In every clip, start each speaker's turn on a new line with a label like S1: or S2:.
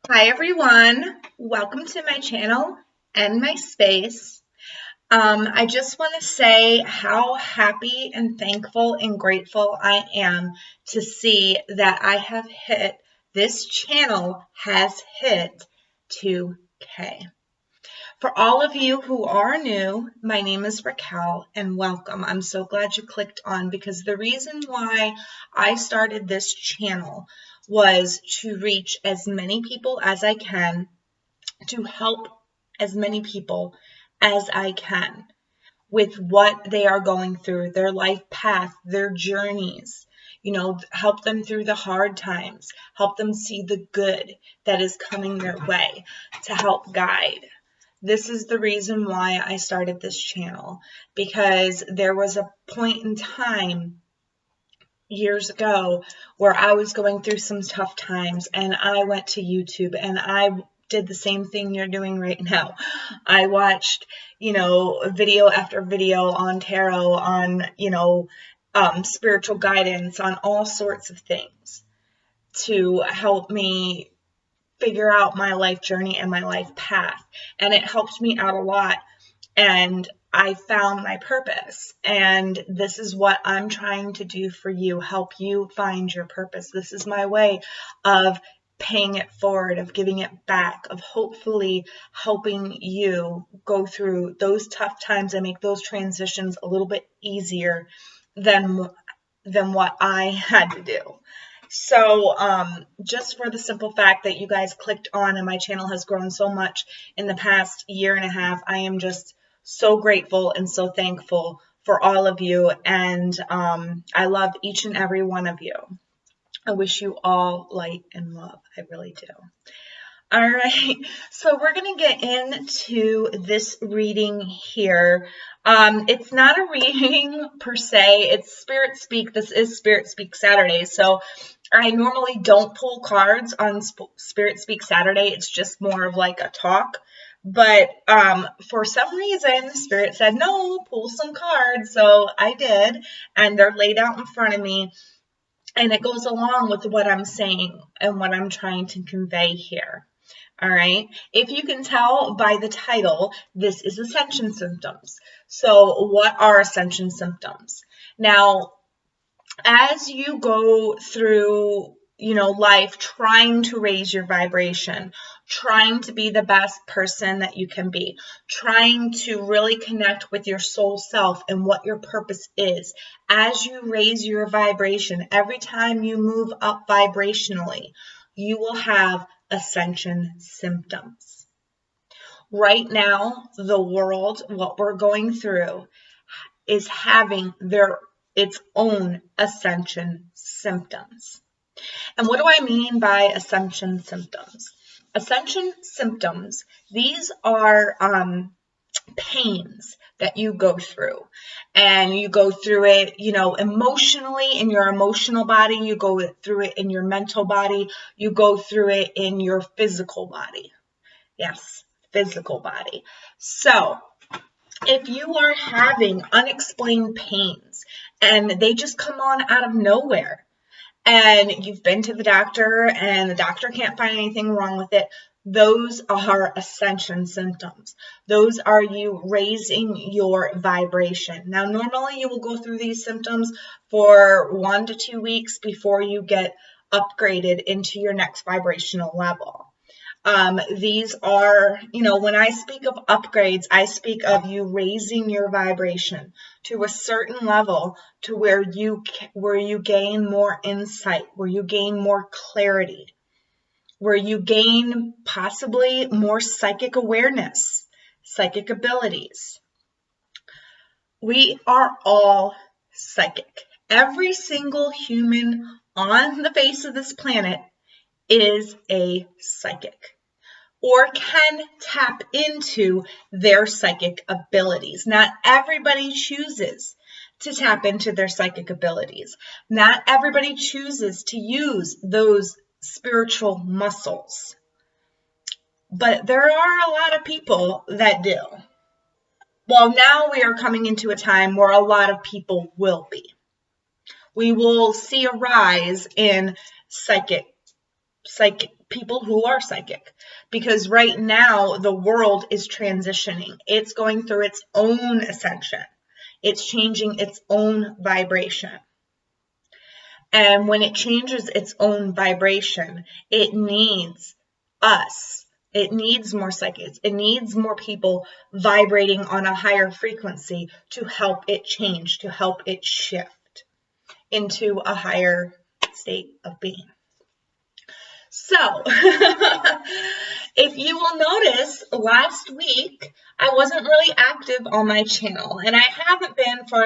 S1: Hi everyone, welcome to my channel and my space. I just want to say how happy and thankful and grateful I am to see that this channel has hit 2K. For all of you who are new, my name is Racquel and welcome. I'm so glad you clicked on because the reason why I started this channel was to reach as many people as I can, to help as many people as I can with what they are going through, their life path, their journeys. Help them through the hard times, help them see the good that is coming their way, to help guide. This is the reason why I started this channel, because there was a point in time years ago where I was going through some tough times and I went to YouTube and I did the same thing you're doing right now. I watched, video after video on tarot, on, spiritual guidance, on all sorts of things to help me figure out my life journey and my life path. And it helped me out a lot. And I found my purpose. And this is what I'm trying to do for you, help you find your purpose. This is my way of paying it forward, of giving it back, of hopefully helping you go through those tough times and make those transitions a little bit easier than what I had to do. So just for the simple fact that you guys clicked on and my channel has grown so much in the past year and a half, I am just so grateful and so thankful for all of you. And I love each and every one of you. I wish you all light and love. I really do. All right, so we're going to get into this reading here. It's not a reading per se, it's Spirit Speak. This is Spirit Speak Saturday, so I normally don't pull cards on Spirit Speak Saturday. It's just more of like a talk. But for some reason, Spirit said, no, pull some cards. So I did, and they're laid out in front of me. And it goes along with what I'm saying and what I'm trying to convey here. All right. If you can tell by the title, this is Ascension symptoms. So what are Ascension symptoms? Now, as you go through, life trying to raise your vibration, trying to be the best person that you can be, trying to really connect with your soul self and what your purpose is, as you raise your vibration, every time you move up vibrationally, you will have ascension symptoms. Right now, the world, what we're going through, is having its own ascension symptoms. And what do I mean by ascension symptoms? Ascension symptoms, these are pains that you go through. And you go through it, emotionally in your emotional body. You go through it in your mental body. You go through it in your physical body. Yes, physical body. So if you are having unexplained pains and they just come on out of nowhere, and you've been to the doctor and the doctor can't find anything wrong with it, those are ascension symptoms. Those are you raising your vibration. Now, normally you will go through these symptoms for 1 to 2 weeks before you get upgraded into your next vibrational level. These are, when I speak of upgrades, I speak of you raising your vibration to a certain level to where you gain more insight, where you gain more clarity, where you gain possibly more psychic awareness, psychic abilities. We are all psychic. Every single human on the face of this planet is a psychic, or can tap into their psychic abilities. Not everybody chooses to tap into their psychic abilities. Not everybody chooses to use those spiritual muscles. But there are a lot of people that do. Well, now we are coming into a time where a lot of people will be. We will see a rise in psychic people who are psychic, because right now the world is transitioning. It's going through its own ascension. It's changing its own vibration. And when it changes its own vibration, it needs us. It needs more psychics. It needs more people vibrating on a higher frequency to help it change, to help it shift into a higher state of being. So, if you will notice, last week, I wasn't really active on my channel, and I haven't been for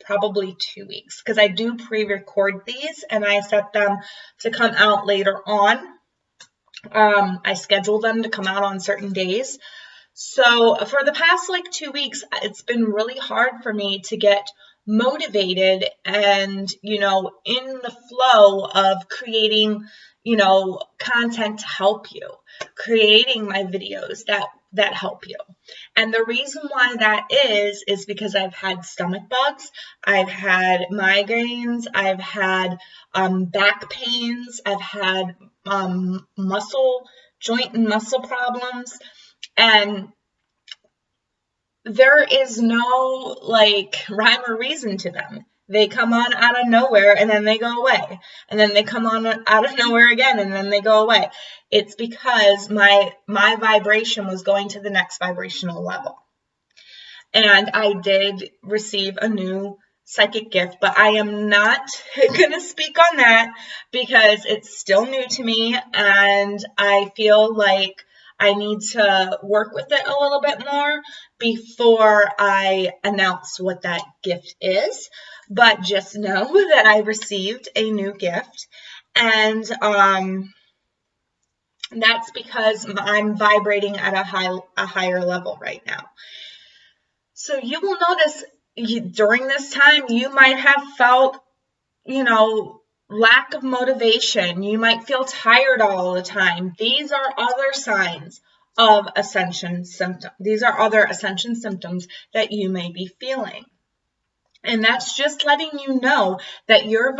S1: probably 2 weeks, because I do pre-record these, and I set them to come out later on. I schedule them to come out on certain days. So for the past 2 weeks, it's been really hard for me to get motivated and, in the flow of creating, content to help you, creating my videos that help you. And the reason why that is because I've had stomach bugs, I've had migraines, I've had back pains, I've had joint and muscle problems, and there is no rhyme or reason to them. They come on out of nowhere and then they go away. And then they come on out of nowhere again and then they go away. It's because my vibration was going to the next vibrational level. And I did receive a new psychic gift, but I am not going to speak on that because it's still new to me, and I feel like I need to work with it a little bit more before I announce what that gift is. But just know that I received a new gift, and that's because I'm vibrating at a higher level right now. So you will notice during this time, you might have felt, lack of motivation. You might feel tired all the time. These are other signs of ascension symptoms. These are other ascension symptoms that you may be feeling. And that's just letting you know that you're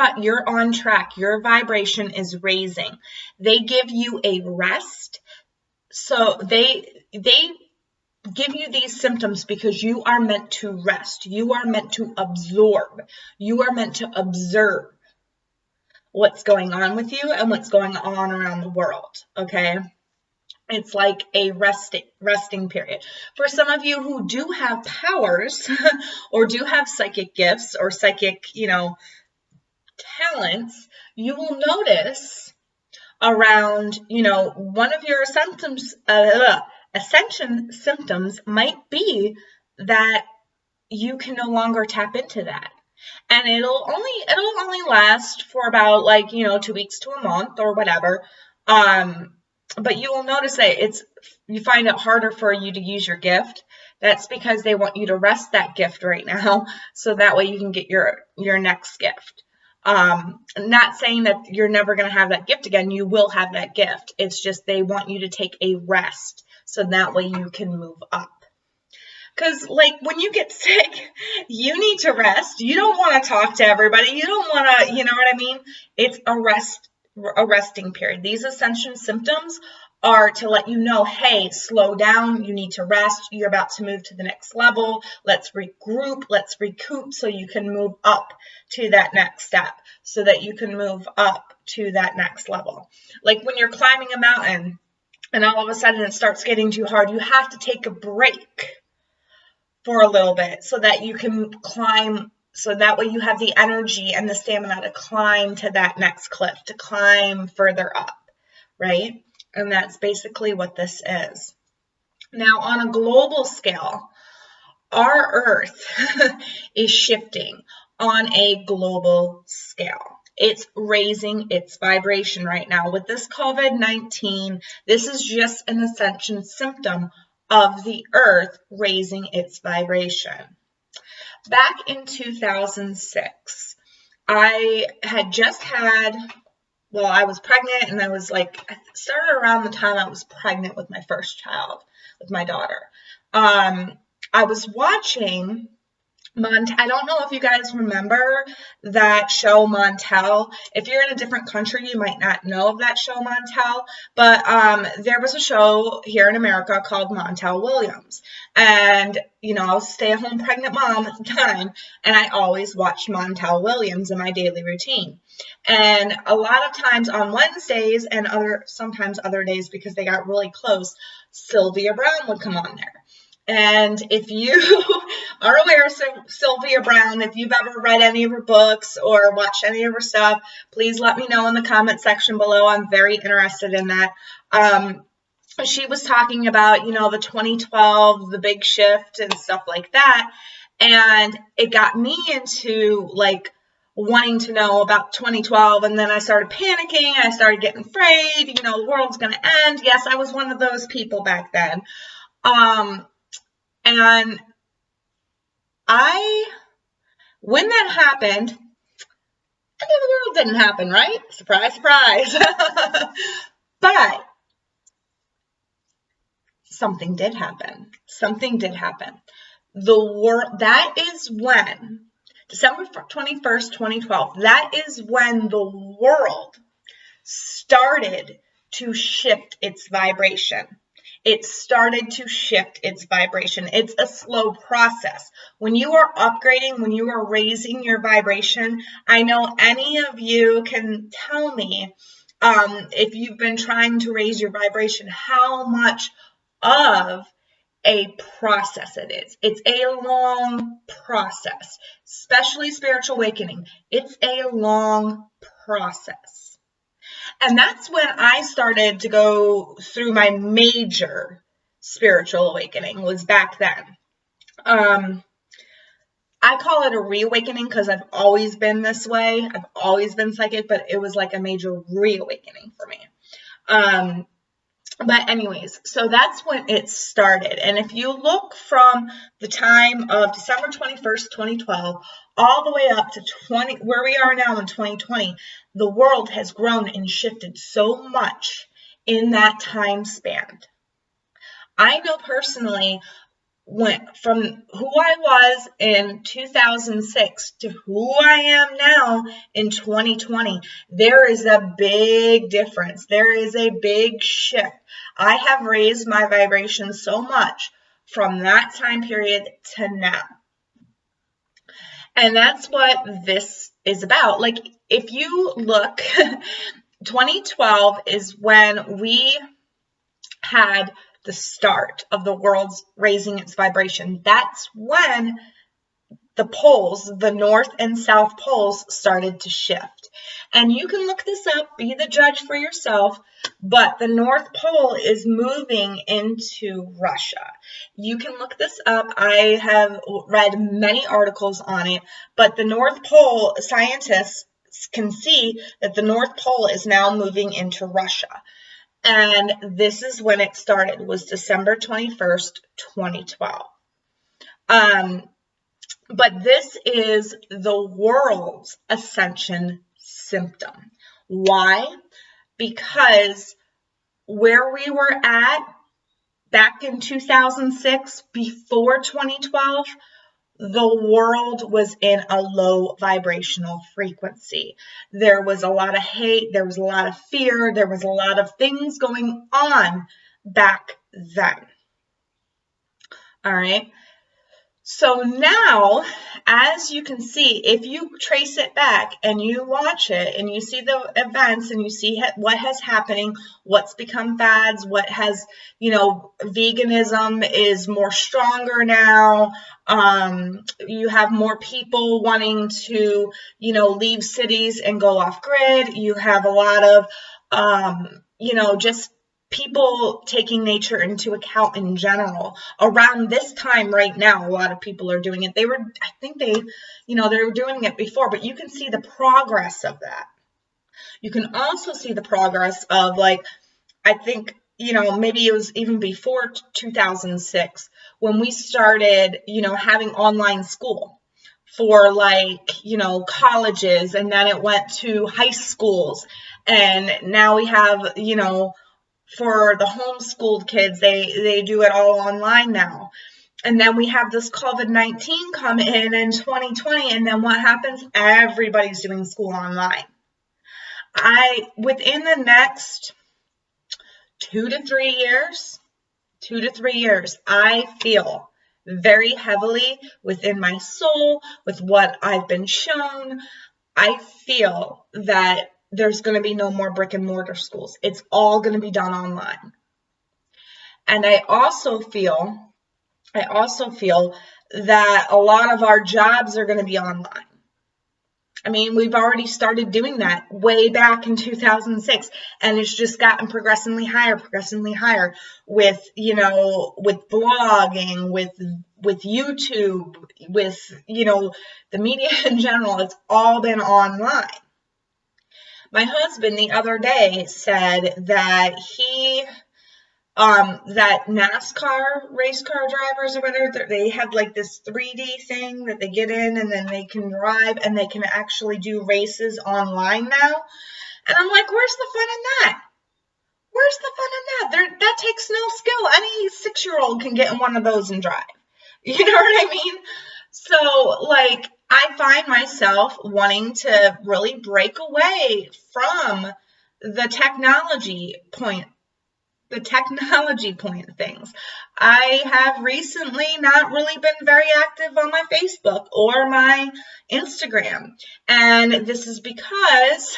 S1: on track. Your vibration is raising. They give you a rest. So they give you these symptoms because you are meant to rest. You are meant to absorb. You are meant to observe what's going on with you and what's going on around the world, okay? It's like a resting period. For some of you who do have powers or do have psychic gifts or psychic, talents, you will notice around, one of your ascension symptoms might be that you can no longer tap into that. And it'll only last for about 2 weeks to a month or whatever. But you will notice that you find it harder for you to use your gift. That's because they want you to rest that gift right now, so that way you can get your next gift. Not saying that you're never going to have that gift again. You will have that gift. It's just they want you to take a rest, so that way you can move up. Because, when you get sick, you need to rest. You don't want to talk to everybody. You don't want to, you know what I mean? It's a resting period. These ascension symptoms are to let you know, hey, slow down. You need to rest. You're about to move to the next level. Let's regroup. Let's recoup so you can move up to that next step, so that you can move up to that next level. Like when you're climbing a mountain and all of a sudden it starts getting too hard, you have to take a break for a little bit so that you can climb, so that way you have the energy and the stamina to climb to that next cliff, to climb further up, right? And that's basically what this is. Now, on a global scale, our Earth is shifting on a global scale. It's raising its vibration right now. With this COVID-19, this is just an ascension symptom of the Earth raising its vibration. Back in 2006, I was pregnant, and I started around the time I was pregnant with my first child, with my daughter. I was watching I don't know if you guys remember that show Montel. If you're in a different country, you might not know of that show Montel, but there was a show here in America called Montel Williams. And, I was a stay-at-home pregnant mom at the time, and I always watched Montel Williams in my daily routine. And a lot of times on Wednesdays and sometimes other days, because they got really close, Sylvia Browne would come on there. And if you are aware of Sylvia Browne, if you've ever read any of her books or watched any of her stuff, please let me know in the comment section below. I'm very interested in that. She was talking about, the 2012, the big shift and stuff like that. And it got me into wanting to know about 2012. And then I started panicking. I started getting afraid, the world's going to end. Yes, I was one of those people back then. And when that happened, the end of the world didn't happen, right? Surprise, surprise. But something did happen. That is when, December 21st, 2012, that is when the world started to shift its vibration. It's a slow process. When you are upgrading, when you are raising your vibration, I know any of you can tell me, if you've been trying to raise your vibration, how much of a process it is. It's a long process, especially spiritual awakening. It's a long process. And that's when I started to go through my major spiritual awakening, was back then. I call it a reawakening because I've always been this way. I've always been psychic, but it was like a major reawakening for me. But anyways, so that's when it started. And if you look from the time of December 21st, 2012, all the way up to where we are now in 2020, the world has grown and shifted so much in that time span. I know personally, went from who I was in 2006 to who I am now in 2020. There is a big difference. There is a big shift. I have raised my vibration so much from that time period to now. And that's what this is about. If you look, 2012 is when we had the start of the world's raising its vibration. That's when the poles, the north and south poles, started to shift. And you can look this up, be the judge for yourself, but the North Pole is moving into Russia. You can look this up. I have read many articles on it, but the North Pole, scientists can see that the North Pole is now moving into Russia. And this is when it started, was December 21st, 2012. But this is the world's ascension symptom. Why? Because where we were at back in 2006, before 2012, the world was in a low vibrational frequency. There was a lot of hate, there was a lot of fear, there was a lot of things going on back then. All right. So now, as you can see, if you trace it back and you watch it and you see the events and you see what has happening, what's become fads, what has, veganism is more stronger now. You have more people wanting to, leave cities and go off grid. You have a lot of, just people taking nature into account in general. Around this time right now, a lot of people are doing it. They were doing it before, but you can see the progress of that. You can also see the progress of, I think, maybe it was even before 2006 when we started, having online school for colleges, and then it went to high schools, and now we have, for the homeschooled kids, they do it all online now. And then we have this COVID-19 come in 2020, and then what happens? Everybody's doing school online. Within the next 2 to 3 years, I feel very heavily within my soul, with what I've been shown, I feel that there's going to be no more brick and mortar schools. It's all going to be done online. And I also feel that a lot of our jobs are going to be online. I mean, we've already started doing that way back in 2006, and it's just gotten progressively higher with, with blogging, with YouTube, with, the media in general. It's all been online. My husband the other day said that that NASCAR race car drivers or whatever, they have like this 3D thing that they get in, and then they can drive, and they can actually do races online now. And I'm like, where's the fun in that? That takes no skill. Any 6-year-old can get in one of those and drive. You know what I mean? So, like, I find myself wanting to really break away from the technology point of things. I have recently not really been very active on my Facebook or my Instagram. And this is because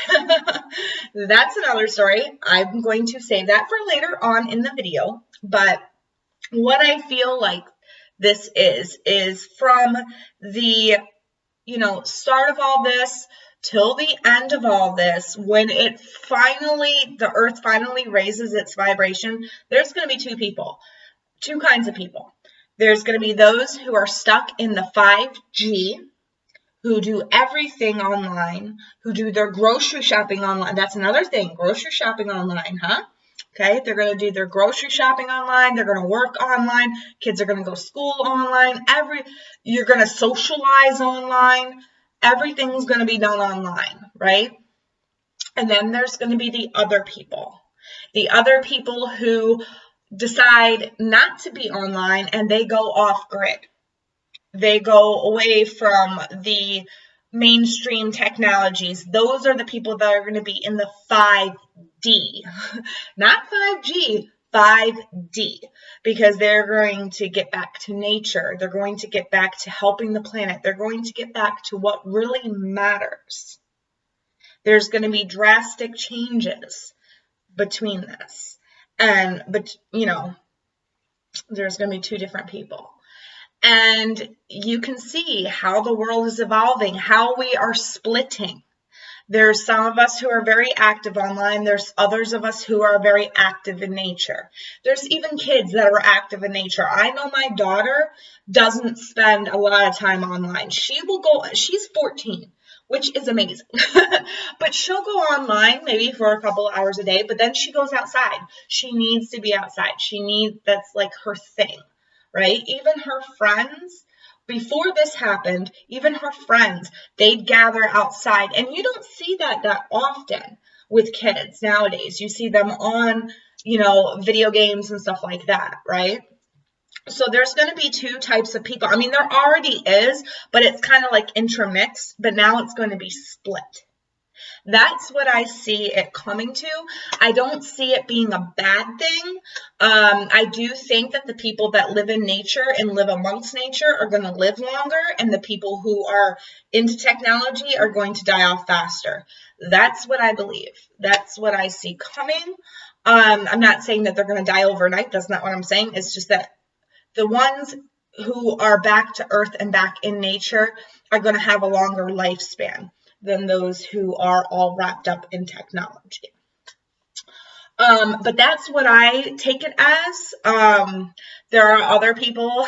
S1: that's another story. I'm going to save that for later on in the video. But what I feel like this is from the, start of all this till the end of all this, when the earth finally raises its vibration, there's going to be two kinds of people. There's going to be those who are stuck in the 5G, who do everything online, who do their grocery shopping online. That's another thing, grocery shopping online, huh? Okay, they're going to do their grocery shopping online. They're going to work online. Kids are going to go to school online. You're going to socialize online. Everything's going to be done online, right? And then there's going to be the other people who decide not to be online, and they go off grid. They go away from the mainstream technologies. Those are the people that are going to be in the 5D, not 5G, 5D, because they're going to get back to nature. They're going to get back to helping the planet. They're going to get back to what really matters. There's going to be drastic changes between this. But there's going to be two different people. And you can see how the world is evolving, how we are splitting. There's some of us who are very active online. There's others of us who are very active in nature. There's even kids that are active in nature. I know my daughter doesn't spend a lot of time online. She's 14, which is amazing. But she'll go online maybe for a couple of hours a day, but then she goes outside. She needs to be outside. That's like her thing, right? Even her friends, before this happened, they'd gather outside. And you don't see that often with kids nowadays. You see them on, video games and stuff like that, right? So there's going to be two types of people. I mean, there already is, but it's kind of like intermixed, but now it's going to be split. That's what I see it coming to. I don't see it being a bad thing. I do think that the people that live in nature and live amongst nature are going to live longer, and the people who are into technology are going to die off faster. That's what I believe. That's what I see coming. I'm not saying that they're going to die overnight. That's not what I'm saying. It's just that the ones who are back to earth and back in nature are going to have a longer lifespan than those who are all wrapped up in technology. But that's what I take it as. There are other people,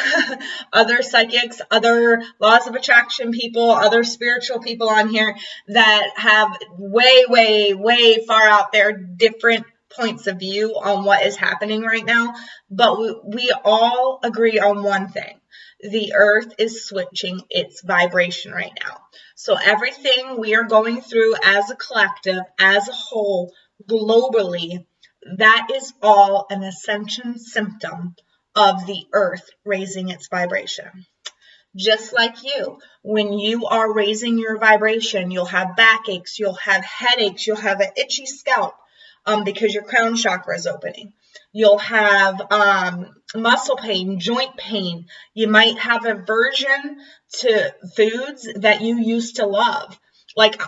S1: other psychics, other laws of attraction people, other spiritual people on here that have way, way, way far out there different points of view on what is happening right now. But we all agree on one thing. The earth is switching its vibration right now. So everything we are going through as a collective, as a whole, globally, that is all an ascension symptom of the earth raising its vibration. Just like you, when you are raising your vibration, you'll have backaches, you'll have headaches, you'll have an itchy scalp because your crown chakra is opening. You'll have muscle pain, joint pain. You might have aversion to foods that you used to love. Like,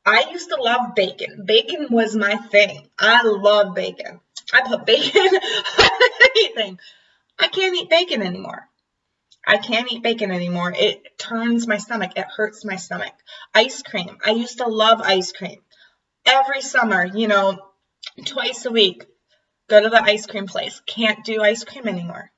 S1: I used to love bacon. Bacon was my thing. I love bacon. I put bacon on anything. I can't eat bacon anymore. I can't eat bacon anymore. It turns my stomach. It hurts my stomach. Ice cream. I used to love ice cream. Every summer, twice a week, go to the ice cream place. Can't do ice cream anymore.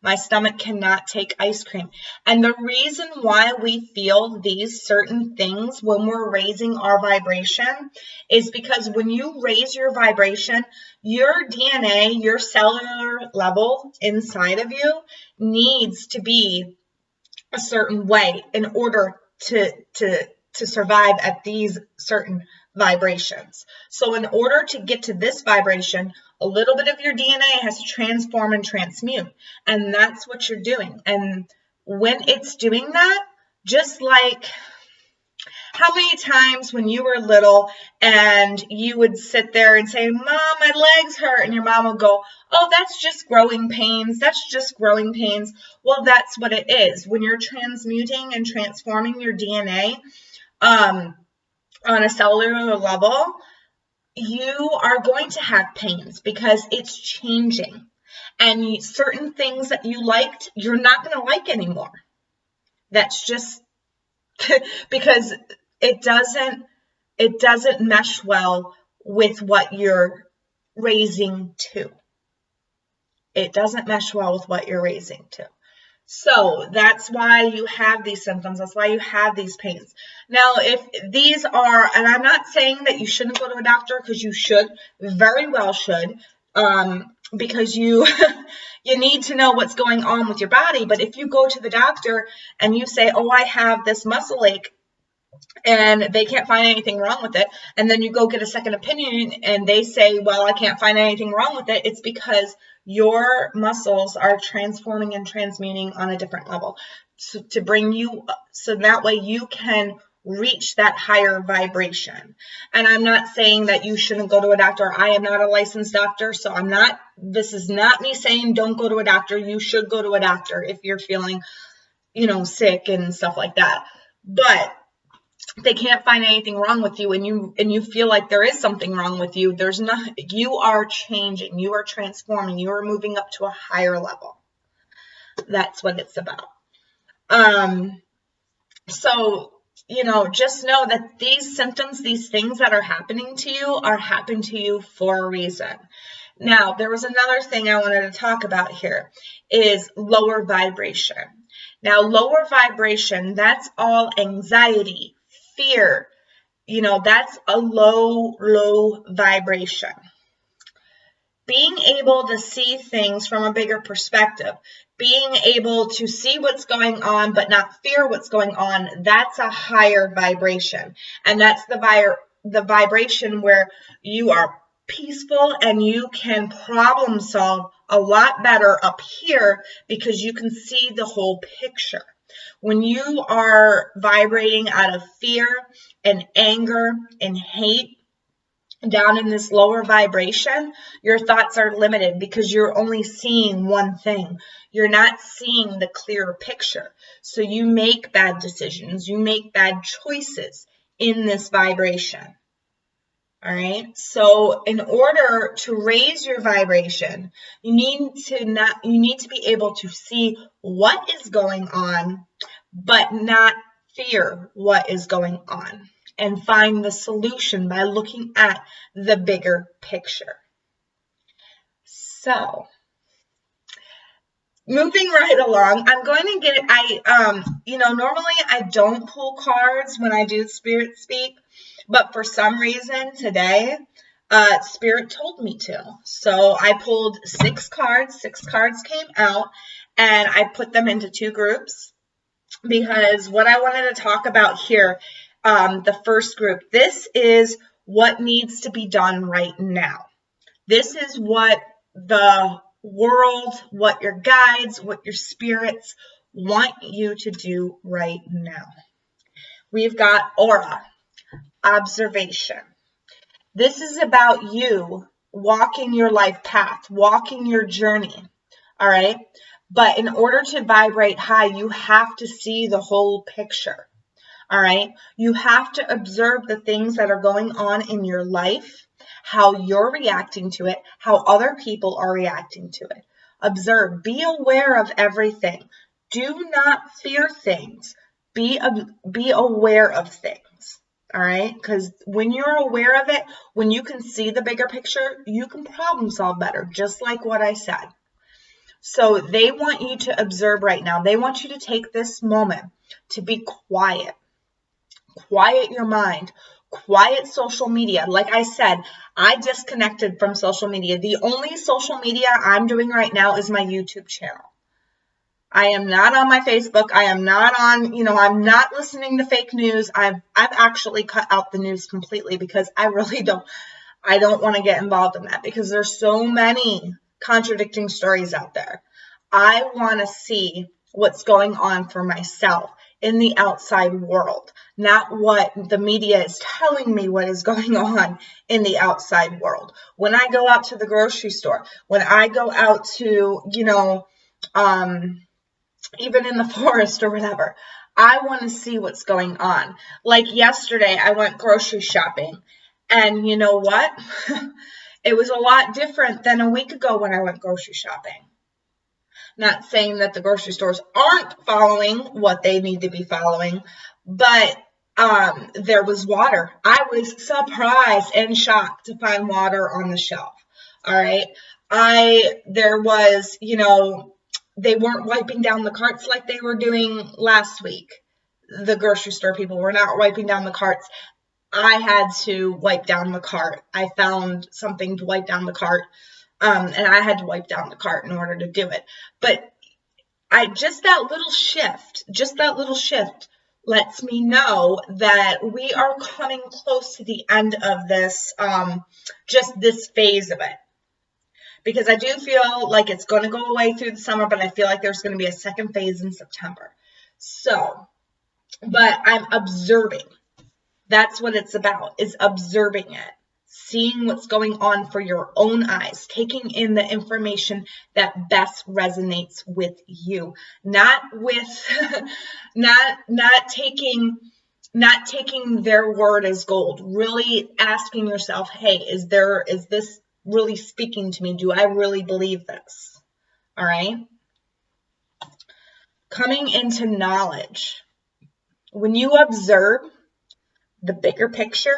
S1: My stomach cannot take ice cream. And the reason why we feel these certain things when we're raising our vibration is because when you raise your vibration, your DNA, your cellular level inside of you needs to be a certain way in order to survive at these certain vibrations. So in order to get to this vibration, a little bit of your DNA has to transform and transmute. And that's what you're doing. And when it's doing that, just like how many times when you were little and you would sit there and say, Mom, my legs hurt, and your mom would go, oh, that's just growing pains. That's just growing pains. Well, that's what it is. When you're transmuting and transforming your DNA on a cellular level, you are going to have pains because it's changing. And certain things that you liked, you're not going to like anymore. That's just because it doesn't mesh well with what you're raising to. It doesn't mesh well with what you're raising to. So that's why you have these symptoms. That's why you have these pains. Now, if these are, and I'm not saying that you shouldn't go to a doctor, because you should, very well should, because you you need to know what's going on with your body. But if you go to the doctor and you say, oh, I have this muscle ache, and they can't find anything wrong with it, and then you go get a second opinion and they say, well, I can't find anything wrong with it, it's because your muscles are transforming and transmuting on a different level to bring you, so that way you can reach that higher vibration. And I'm not saying that you shouldn't go to a doctor. I am not a licensed doctor, so this is not me saying don't go to a doctor. You should go to a doctor if you're feeling, sick and stuff like that. But they can't find anything wrong with you, and you feel like there is something wrong with you. There's not. You are changing. You are transforming. You are moving up to a higher level. That's what it's about. So, just know that these symptoms, these things that are happening to you are happening to you for a reason. Now, there was another thing I wanted to talk about here is lower vibration. Now, lower vibration, that's all anxiety, fear, that's a low vibration. Being able to see things from a bigger perspective, being able to see what's going on but not fear what's going on, that's a higher vibration. And that's the vibration where you are peaceful and you can problem solve a lot better up here because you can see the whole picture. When you are vibrating out of fear and anger and hate, down in this lower vibration, your thoughts are limited because you're only seeing one thing. You're not seeing the clearer picture. So you make bad decisions. You make bad choices in this vibration. All right. So in order to raise your vibration, you need to be able to see what is going on, but not fear what is going on, and find the solution by looking at the bigger picture. So, moving right along, I'm going to get, normally I don't pull cards when I do Spirit Speak, but for some reason today, Spirit told me to. So I pulled 6 cards, 6 cards came out, and I put them into 2 groups because what I wanted to talk about here, the first group, this is what needs to be done right now. This is what the world, what your guides, what your spirits want you to do right now. We've got aura, observation. This is about you walking your life path, walking your journey, all right? But in order to vibrate high, you have to see the whole picture, all right? You have to observe the things that are going on in your life, how you're reacting to it, how other people are reacting to it. Observe, be aware of everything. Do not fear things. Be aware of things. All right, because when you're aware of it, when you can see the bigger picture, you can problem solve better, just like what I said. So they want you to observe right now. They want you to take this moment to be quiet. Quiet your mind. Quiet social media. Like I said, I disconnected from social media. The only social media I'm doing right now is my YouTube channel. I am not on my Facebook. I am not on, I'm not listening to fake news. I've actually cut out the news completely because I really don't want to get involved in that because there's so many contradicting stories out there. I want to see what's going on for myself in the outside world, not what the media is telling me what is going on in the outside world. When I go out to the grocery store, when I go out to, even in the forest or whatever, I want to see what's going on. Like yesterday, I went grocery shopping, and you know what? It was a lot different than a week ago when I went grocery shopping. Not saying that the grocery stores aren't following what they need to be following, but there was water. I was surprised and shocked to find water on the shelf. All right. There was, they weren't wiping down the carts like they were doing last week. The grocery store people were not wiping down the carts. I had to wipe down the cart. I found something to wipe down the cart, and I had to wipe down the cart in order to do it. But just that little shift lets me know that we are coming close to the end of this, just this phase of it. Because I do feel like it's going to go away through the summer, but I feel like there's going to be a second phase in September. So, but I'm observing. That's what it's about, is observing it. Seeing what's going on for your own eyes, taking in the information that best resonates with you, not taking their word as gold. Really asking yourself, hey, is this really speaking to me? Do I really believe this? All right. Coming into knowledge. When you observe the bigger picture,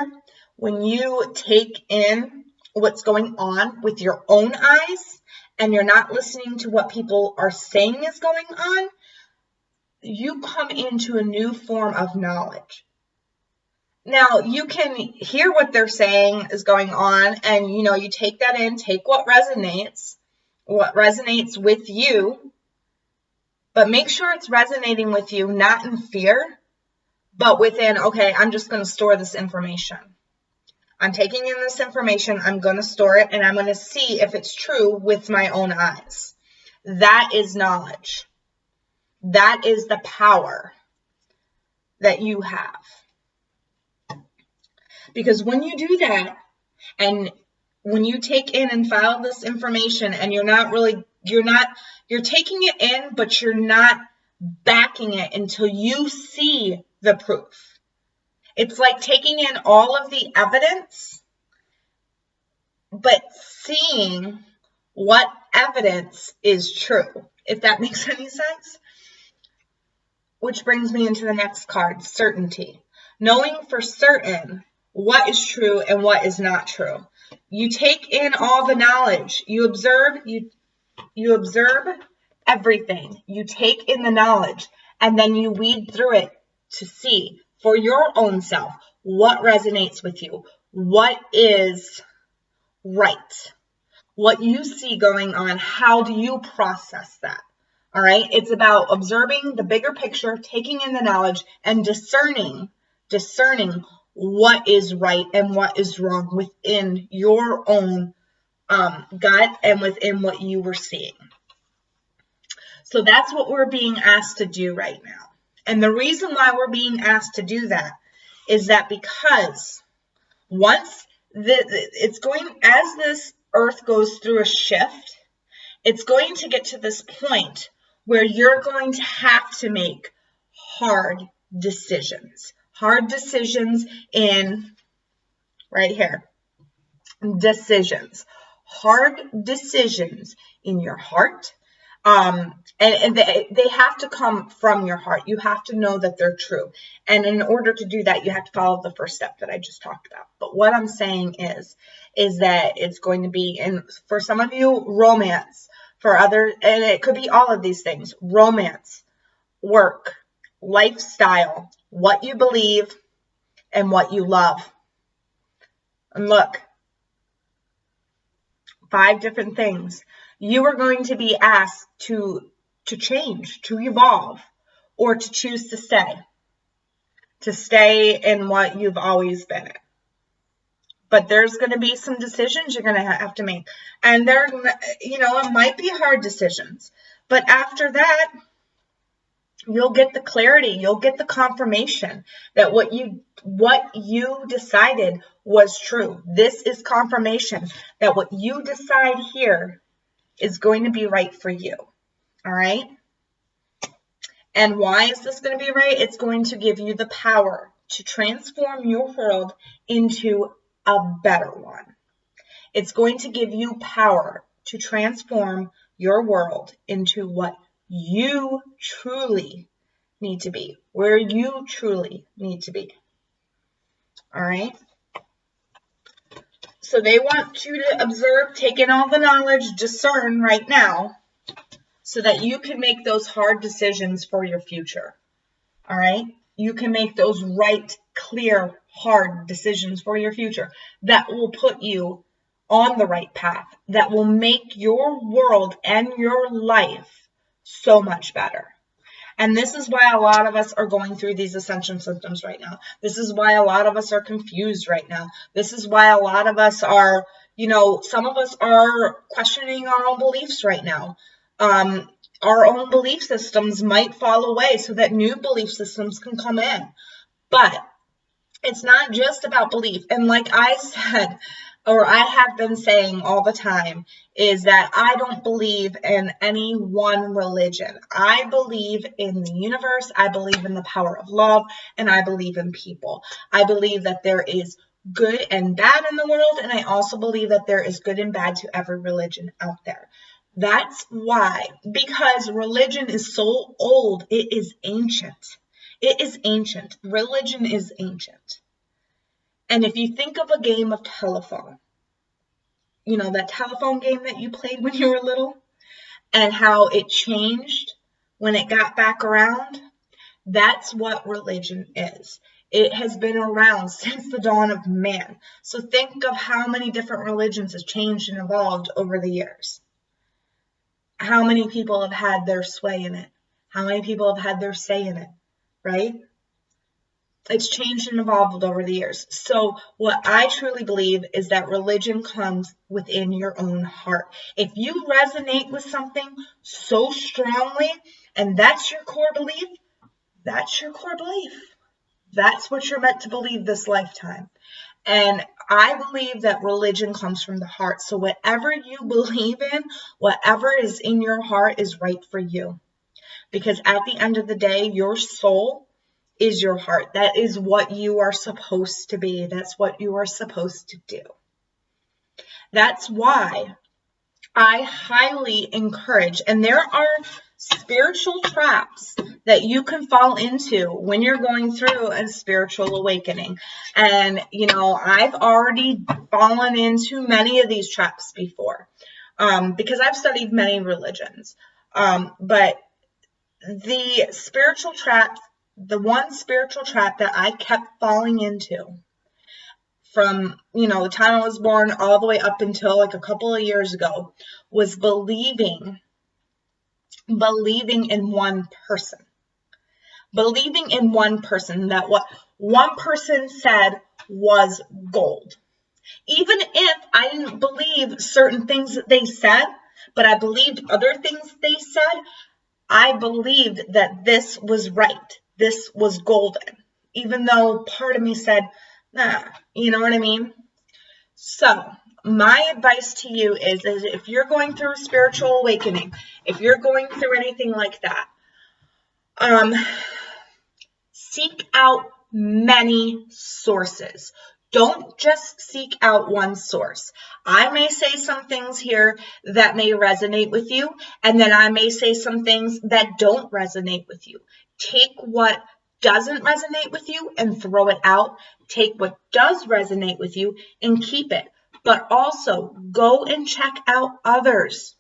S1: when you take in what's going on with your own eyes and you're not listening to what people are saying is going on, you come into a new form of knowledge. Now, you can hear what they're saying is going on, and, you take that in, take what resonates with you, but make sure it's resonating with you, not in fear, but within, okay, I'm just going to store this information. I'm taking in this information, I'm going to store it, and I'm going to see if it's true with my own eyes. That is knowledge. That is the power that you have. Because when you do that, and when you take in and file this information, and you're taking it in, but you're not backing it until you see the proof. It's like taking in all of the evidence, but seeing what evidence is true, if that makes any sense. Which brings me into the next card, certainty. Knowing for certain what is true and what is not true. You take in all the knowledge. You observe everything. You take in the knowledge, and then you weed through it to see for your own self what resonates with you, what is right, what you see going on, how do you process that? All right, it's about observing the bigger picture, taking in the knowledge, and discerning what is right and what is wrong within your own gut and within what you were seeing. So that's what we're being asked to do right now. And the reason why we're being asked to do that is that because once it's going, as this earth goes through a shift, it's going to get to this point where you're going to have to make hard decisions. Hard decisions in, right here, decisions. Hard decisions in your heart. And they have to come from your heart. You have to know that they're true. And in order to do that, you have to follow the first step that I just talked about. But what I'm saying is that it's going to be, for some of you, romance. For others, and it could be all of these things: romance, work, lifestyle, what you believe, and what you love. And look, 5 different things. You are going to be asked to change, to evolve, or to choose to stay in what you've always been in. But there's going to be some decisions you're going to have to make. And it might be hard decisions. But after that, you'll get the clarity. You'll get the confirmation that what you decided was true. This is confirmation that what you decide here is going to be right for you. All right? And why is this going to be right? It's going to give you the power to transform your world into a better one. It's going to give you power to transform your world into what you truly need to be, where you truly need to be. All right? So they want you to observe, take in all the knowledge, discern right now, so that you can make those hard decisions for your future. All right? You can make those right, clear, hard decisions for your future that will put you on the right path, that will make your world and your life so much better. And this is why a lot of us are going through these ascension symptoms right now. This is why a lot of us are confused right now. This is why a lot of us are, some of us are questioning our own beliefs right now. Our own belief systems might fall away so that new belief systems can come in. But it's not just about belief. And like I said, or I have been saying all the time, is that I don't believe in any one religion. I believe in the universe. I believe in the power of love. And I believe in people. I believe that there is good and bad in the world. And I also believe that there is good and bad to every religion out there. That's why, because religion is so old, it is ancient. It is ancient. Religion is ancient. And if you think of a game of telephone, that telephone game that you played when you were little, and how it changed when it got back around, that's what religion is. It has been around since the dawn of man. So think of how many different religions have changed and evolved over the years. How many people have had their sway in it? How many people have had their say in it, right? It's changed and evolved over the years. So what I truly believe is that religion comes within your own heart. If you resonate with something so strongly, and that's your core belief, that's your core belief. That's what you're meant to believe this lifetime. And I believe that religion comes from the heart. So whatever you believe in, whatever is in your heart is right for you. Because at the end of the day, your soul is your heart. That is what you are supposed to be. That's what you are supposed to do. That's why I highly encourage, and there are spiritual traps that you can fall into when you're going through a spiritual awakening. And, I've already fallen into many of these traps before, because I've studied many religions. But the spiritual traps, the one spiritual trap that I kept falling into from, the time I was born all the way up until like a couple of years ago, was believing in one person. Believing in one person, that what one person said was gold. Even if I didn't believe certain things that they said, but I believed other things they said, I believed that this was right. This was golden. Even though part of me said, nah, you know what I mean? So my advice to you is if you're going through a spiritual awakening, if you're going through anything like that, seek out many sources. Don't just seek out one source. I may say some things here that may resonate with you, and then I may say some things that don't resonate with you. Take what doesn't resonate with you and throw it out. Take what does resonate with you and keep it. But also go and check out others.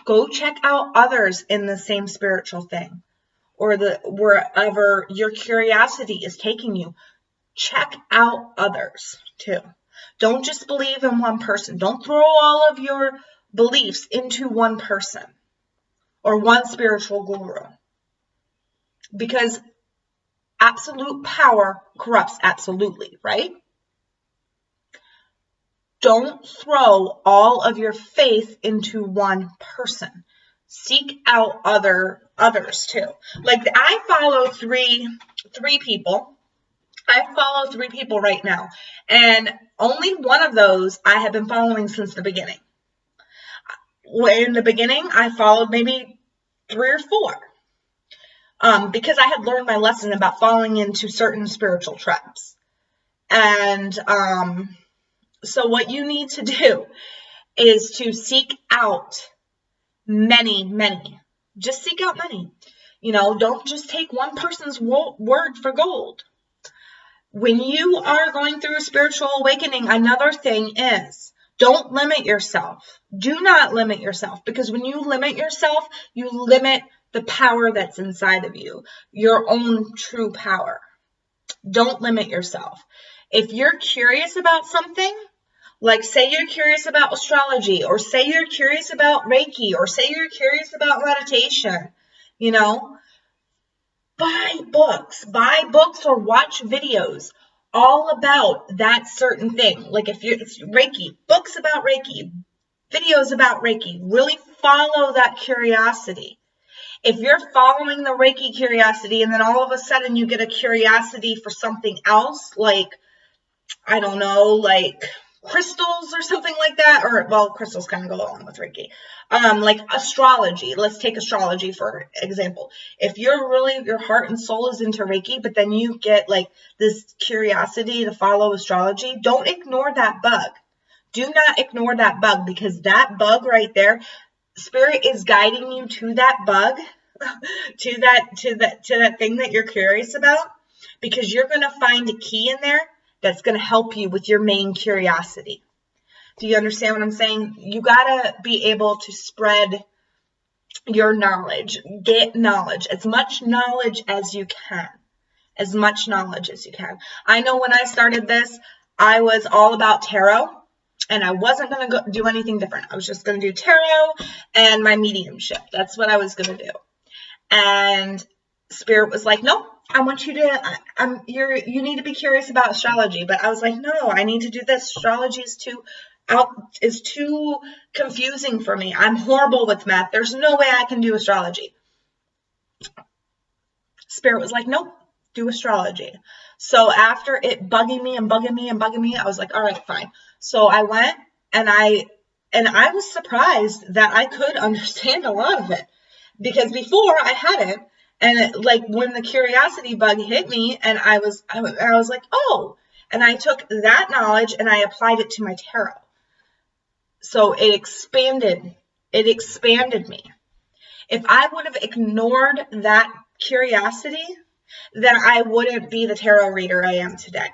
S1: Go check out others in the same spiritual thing, or wherever your curiosity is taking you. Check out others too. Don't just believe in one person. Don't throw all of your beliefs into one person or one spiritual guru, because absolute power corrupts absolutely, right? Don't throw all of your faith into one person. Seek out others too. Like I follow three people. I follow 3 people right now, and only one of those I have been following since the beginning. In the beginning, I followed maybe 3 or 4 because I had learned my lesson about falling into certain spiritual traps. And so what you need to do is to seek out many. Just seek out many. Don't just take one person's word for gold. When you are going through a spiritual awakening, another thing is, don't limit yourself. Do not limit yourself, because when you limit yourself, you limit the power that's inside of you, your own true power. Don't limit yourself. If you're curious about something, like say you're curious about astrology, or say you're curious about Reiki, or say you're curious about meditation, buy books or watch videos all about that certain thing. Like if it's Reiki, books about Reiki, videos about Reiki. Really follow that curiosity. If you're following the Reiki curiosity and then all of a sudden you get a curiosity for something else, like, I don't know, like crystals or something like that, or, well, crystals kind of go along with Reiki, like astrology. Let's take astrology for example. If your heart and soul is into Reiki, but then you get like this curiosity to follow astrology, don't ignore that bug. Do not ignore that bug, because that bug right there, Spirit is guiding you to that bug, to that thing that you're curious about, because you're going to find a key in there that's going to help you with your main curiosity. Do you understand what I'm saying? You got to be able to spread your knowledge, get knowledge, as much knowledge as you can. As much knowledge as you can. I know when I started this, I was all about tarot, and I wasn't going to do anything different. I was just going to do tarot and my mediumship. That's what I was going to do. And Spirit was like, nope. I want you to, you need to be curious about astrology. But I was like, no, I need to do this. Astrology is too confusing for me. I'm horrible with math. There's no way I can do astrology. Spirit was like, nope, do astrology. So after it bugging me, I was like, all right, fine. So I went and I was surprised that I could understand a lot of it, because before I hadn't. And like when the curiosity bug hit me, and I was like, oh, and I took that knowledge and I applied it to my tarot. So it expanded me. If I would have ignored that curiosity, then I wouldn't be the tarot reader I am today.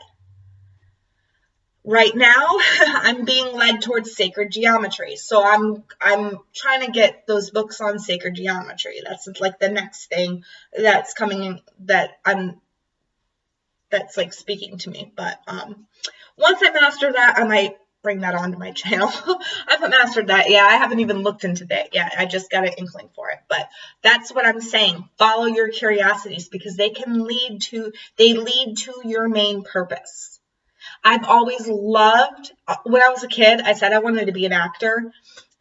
S1: Right now, I'm being led towards sacred geometry. So I'm trying to get those books on sacred geometry. That's like the next thing that's coming that's like speaking to me. But once I master that, I might bring that onto my channel. I haven't mastered that yet. I haven't even looked into that yet. I just got an inkling for it. But that's what I'm saying. Follow your curiosities, because they lead to your main purpose. I've always loved, when I was a kid, I said I wanted to be an actor.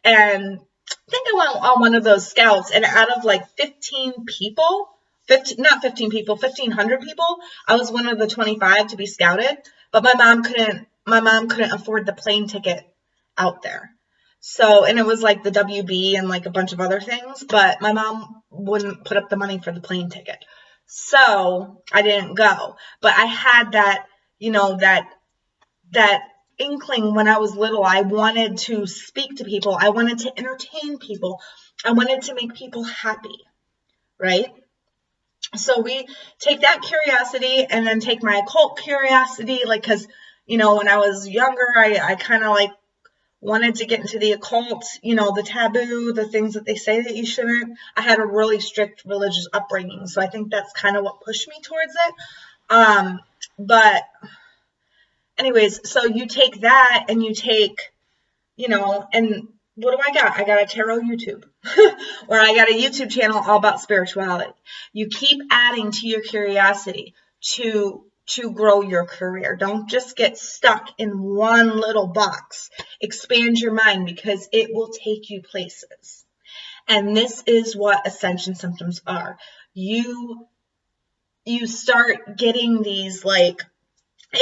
S1: And I think I went on one of those scouts, and out of like 15 people, 15, not 15 people, 1,500 people, I was one of the 25 to be scouted. But my mom couldn't afford the plane ticket out there. So, and it was like the WB and like a bunch of other things, but my mom wouldn't put up the money for the plane ticket. So I didn't go. But I had that, that inkling when I was little. I wanted to speak to people. I wanted to entertain people. I wanted to make people happy, right? So we take that curiosity and then take my occult curiosity, like, because, when I was younger, I kind of like wanted to get into the occult, the taboo, the things that they say that you shouldn't. I had a really strict religious upbringing, so I think that's kind of what pushed me towards it. But anyways, so you take that and you take, and what do I got? I got a tarot YouTube, or I got a YouTube channel all about spirituality. You keep adding to your curiosity to grow your career. Don't just get stuck in one little box. Expand your mind, because it will take you places. And this is what ascension symptoms are. You start getting these like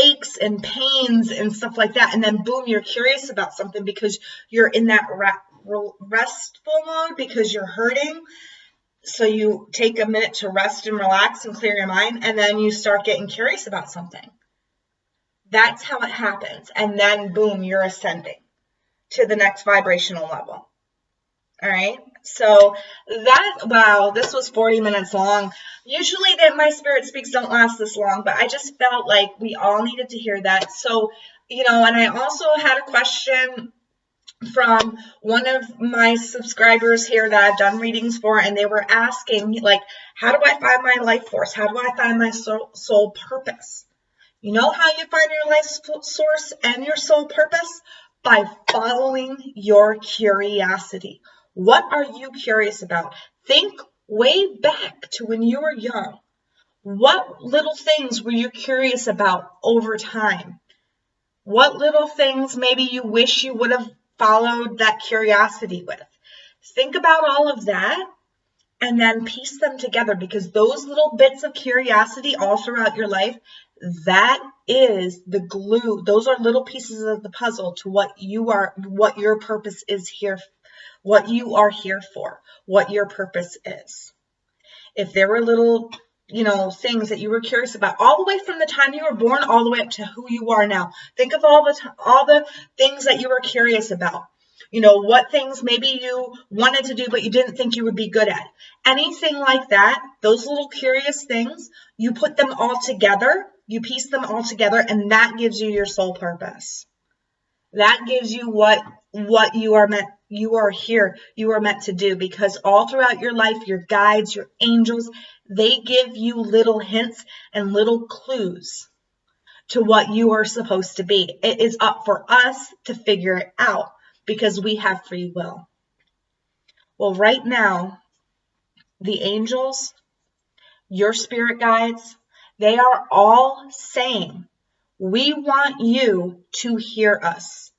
S1: aches and pains and stuff like that, and then boom, you're curious about something because you're in that restful mode because you're hurting. So you take a minute to rest and relax and clear your mind, and then you start getting curious about something. That's how it happens. And then boom, you're ascending to the next vibrational level. All right. So wow, this was 40 minutes long. Usually my Spirit Speaks don't last this long, but I just felt like we all needed to hear that. So, and I also had a question from one of my subscribers here that I've done readings for, and they were asking, like, how do I find my life force? How do I find my soul purpose? You know how you find your life source and your soul purpose? By following your curiosity. What are you curious about? Think way back to when you were young. What little things were you curious about over time? What little things maybe you wish you would have followed that curiosity with? Think about all of that and then piece them together, because those little bits of curiosity all throughout your life, that is the glue. Those are little pieces of the puzzle to what your purpose is here, what you are here for, what your purpose is. If there were little, things that you were curious about all the way from the time you were born all the way up to who you are now. Think of all the things that you were curious about. What things maybe you wanted to do but you didn't think you would be good at. Anything like that, those little curious things, you put them all together, you piece them all together, and that gives you your soul purpose. That gives you what you are meant to do, because all throughout your life, your guides, your angels, they give you little hints and little clues to what you are supposed to be. It is up for us to figure it out, because we have free will. Well, right now, the angels, your spirit guides, they are all saying, we want you to hear us.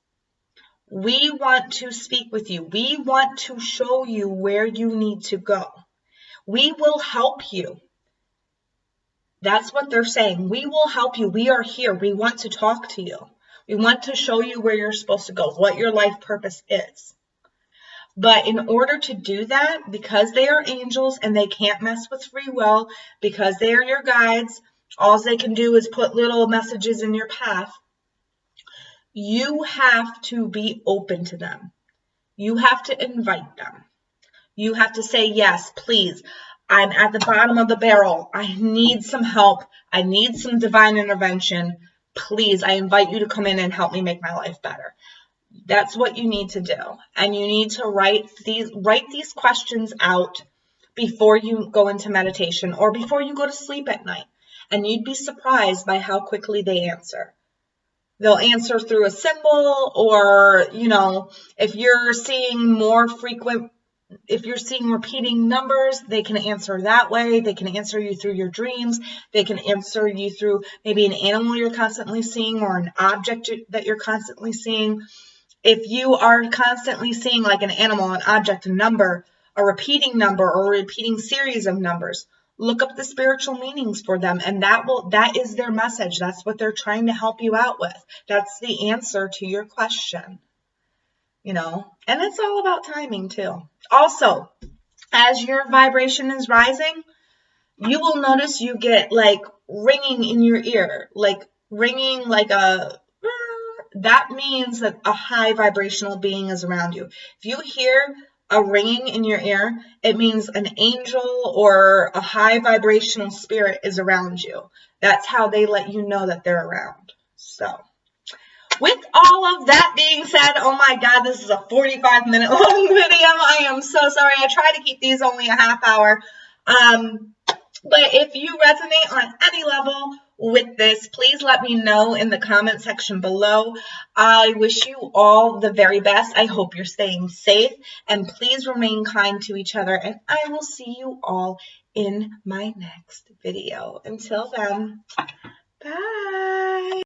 S1: We want to speak with you. We want to show you where you need to go. We will help you. That's what they're saying. We will help you. We are here. We want to talk to you. We want to show you where you're supposed to go, what your life purpose is. But in order to do that, because they are angels and they can't mess with free will, because they are your guides, all they can do is put little messages in your path. You have to be open to them. You have to invite them. You have to say, yes, please. I'm at the bottom of the barrel. I need some help. I need some divine intervention. Please, I invite you to come in and help me make my life better. That's what you need to do. And you need to write these questions out before you go into meditation or before you go to sleep at night. And you'd be surprised by how quickly they answer. They'll answer through a symbol, or, if you're seeing more frequent if you're seeing repeating numbers, they can answer that way. They can answer you through your dreams. They can answer you through maybe an animal you're constantly seeing or an object that you're constantly seeing. If you are constantly seeing like an animal, an object, a number, a repeating number, or a repeating series of numbers, look up the spiritual meanings for them, and that is their message. That's what they're trying to help you out with. That's the answer to your question. And it's all about timing too. Also, as your vibration is rising, you will notice you get like ringing in your ear, like ringing like that means that a high vibrational being is around you. If you hear a ringing in your ear, it means an angel or a high vibrational spirit is around you. That's how they let you know that they're around. So, with all of that being said, oh my God, this is a 45-minute long video. I am so sorry. I try to keep these only a half hour. But if you resonate on any level with this, please let me know in the comment section below. I wish you all the very best. I hope you're staying safe, and please remain kind to each other, and I will see you all in my next video. Until then, bye.